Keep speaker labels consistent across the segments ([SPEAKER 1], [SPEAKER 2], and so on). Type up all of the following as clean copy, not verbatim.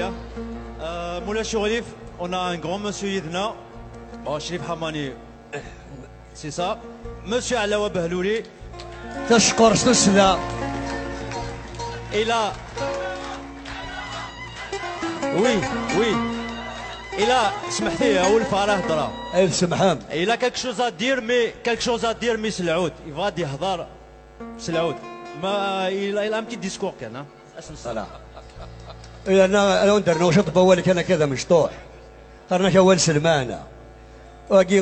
[SPEAKER 1] تحيه. مولاي شريف on a un grand monsieur يدنا شريف حماني سي سا monsieur علاوه بهلولي
[SPEAKER 2] تشكر سلسله
[SPEAKER 1] الى وي الى سمحتي هو الفرح هضره
[SPEAKER 2] اي سمحان
[SPEAKER 1] الى كالك شوز ا دير مي كالك شوز ا دير مي سلعود يفغادي يهضر سلعود ما الى بتي ديسكور كان اسم الصلاه
[SPEAKER 2] انا ندير نوشط بولك انا كذا مشطوح قرنا اول سلمانه واقي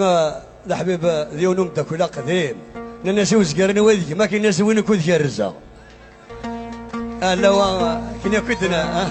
[SPEAKER 2] الحبيب ديونهم داك ولا قديم الناس وزقرنا وذيك ما كاين ناس وين كنت الرزا لا كنا كدنا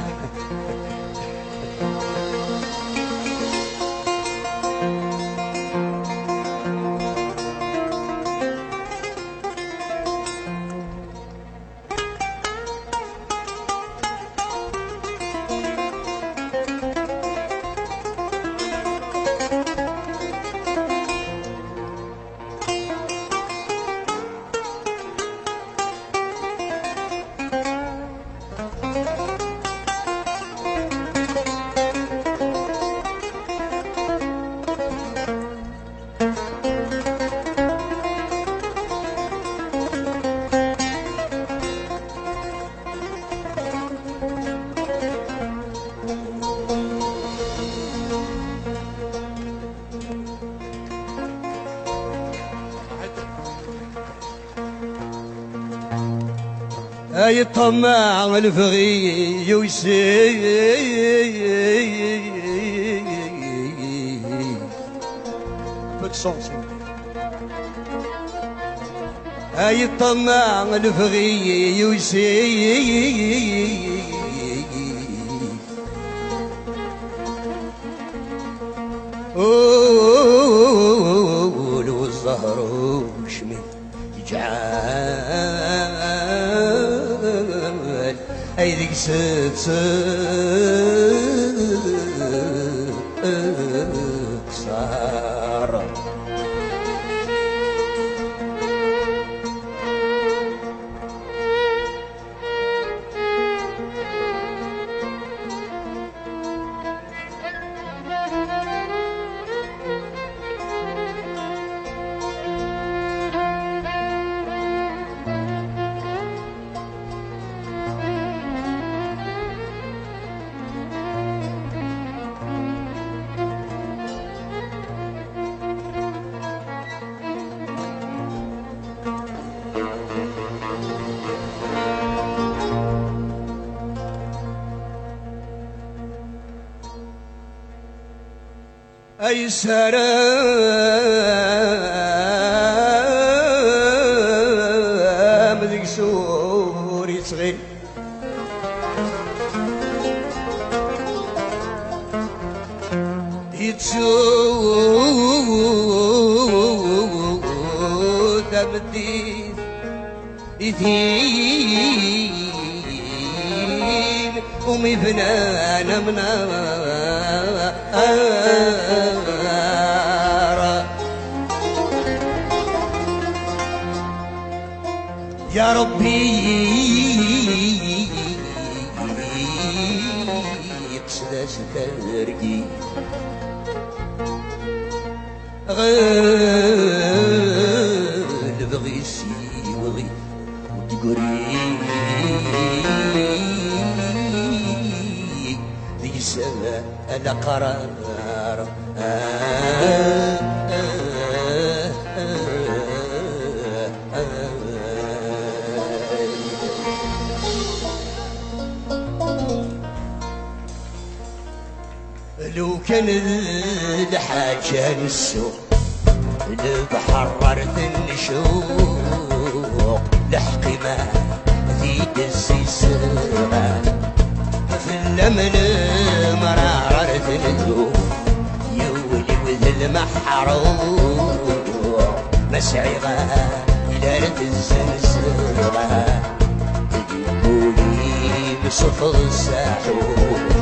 [SPEAKER 2] اي الطماع الفغي يوسي اي الطماع الفغي يوسي والزهر وشمي يجعل اي ذيك صار اي سلام ذيك سوري صغير يتسود بدي يثين ومي فنان منار يا ربي يقصد سكرقي غال بغي سيوغي وتقري ذي سما أنا قرار لو كان الحاجة نسوق البحر رد النشوق لحقي ما ذيك السيسرة في اللمن مرارة الذوق يولي وذ المحروق مسعيغة إلى رد الزنزرة تجيبولي بصفر الساحوق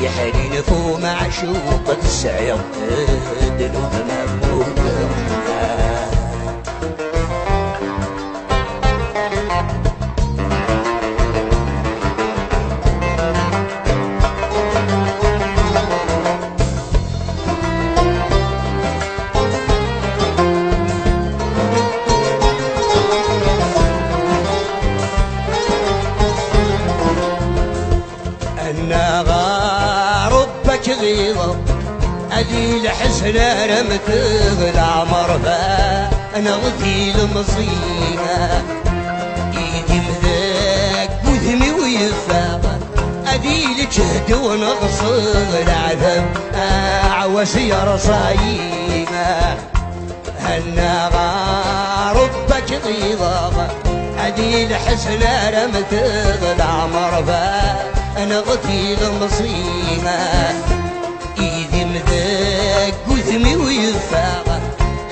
[SPEAKER 2] يحنين فو معشوق تسعير دنوب مبلوك الحزن انا متغلى مرفا انا غدي المصيبه ايدي مذاك وذمي ويفاق ادي الجهد ونغصب العذاب عواسي رصايمه هنا ربك غيظه ادي الحزن انا متغلى مرفا انا غدي المصيبه ايدي مذاك وذمي ويفاق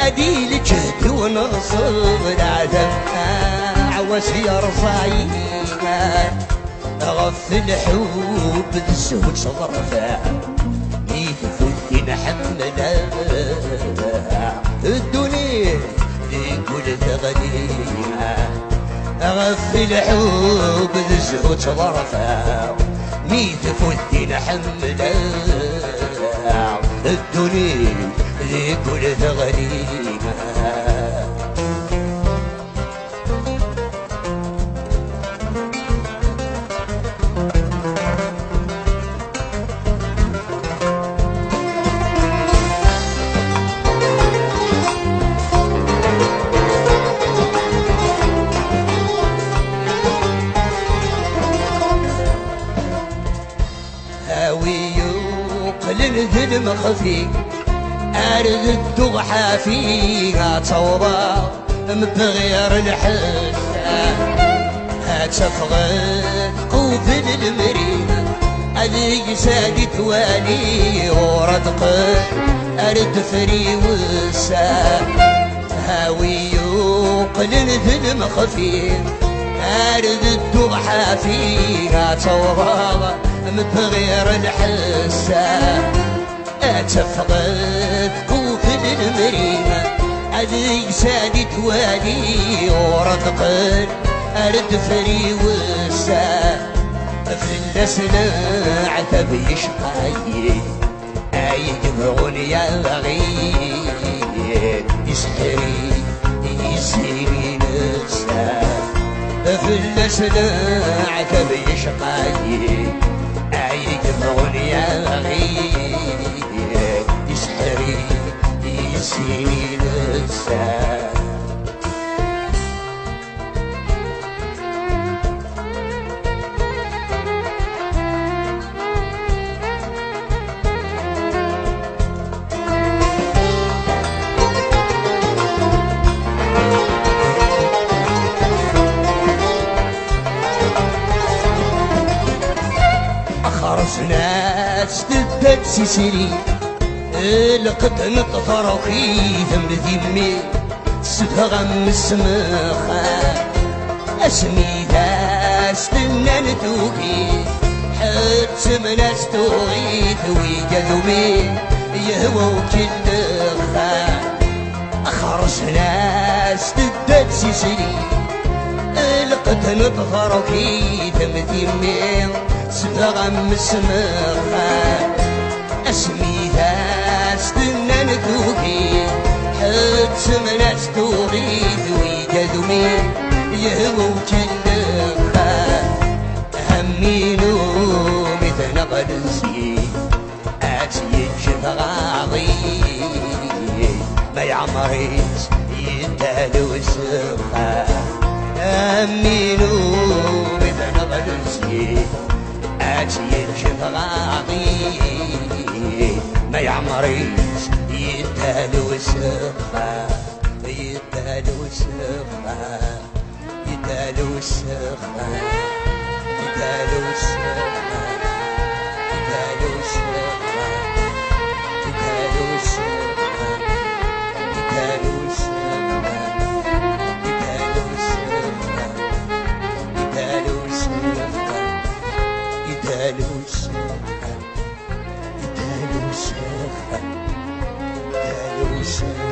[SPEAKER 2] ادي الجهد ونغصب العذاب عواسي رصايمه غفل حب الزوج صرفا ميت فدي نحملها الدنيا لكل تغنيها غفل حب الزوج صرفا ميت فدي نحملها الدنيا لكل تغنيها الذل مخفي أرد الدغحة فيها تصوبة بغير الحسة هتفغد قوف المرينة هذي سادي توالي ورتقد أرد فري وسا هاوي يوقل الذل مخفي أرد الدغحة فيها تصوبة بغير الحسة اتفقد قوف المريمة هذي سادي توالي ورتقل ارد فري وسا في الاسنة عتب يشقاي يجمعون يا غير يسحري يسيري نفسه في الاسنة عتب يشقاي يجمعون يا غير يسحري يسيني لسان ناس تبدأ تسيري لقد نطفر خيثم ذمي ستغم السمخة اسمي داس تنانتوكي حد مناس توغيث ويجذمي يهوى كل خا اخرس ناس تبدأ تسيري لقد نطفر خيثم ذمي ستغم السمخة اسمي ذاس تنانتوكي حد سمناس توغيث ويجذمي يهوى كلها همي نومي تنقل نسي اتي الشفغاضي ما يعمريت يدالو السمخة همي نومي تنقل نسي اتي الشفغاضي ما يعمريش يدالو السخة يدالو السخة يدالو السخة يدالو السخة يدالو السخة يدالو السخة يدالو السخة يدالو السخة يدالو السخة يدالو السخة يدالو السخة يدالو السخة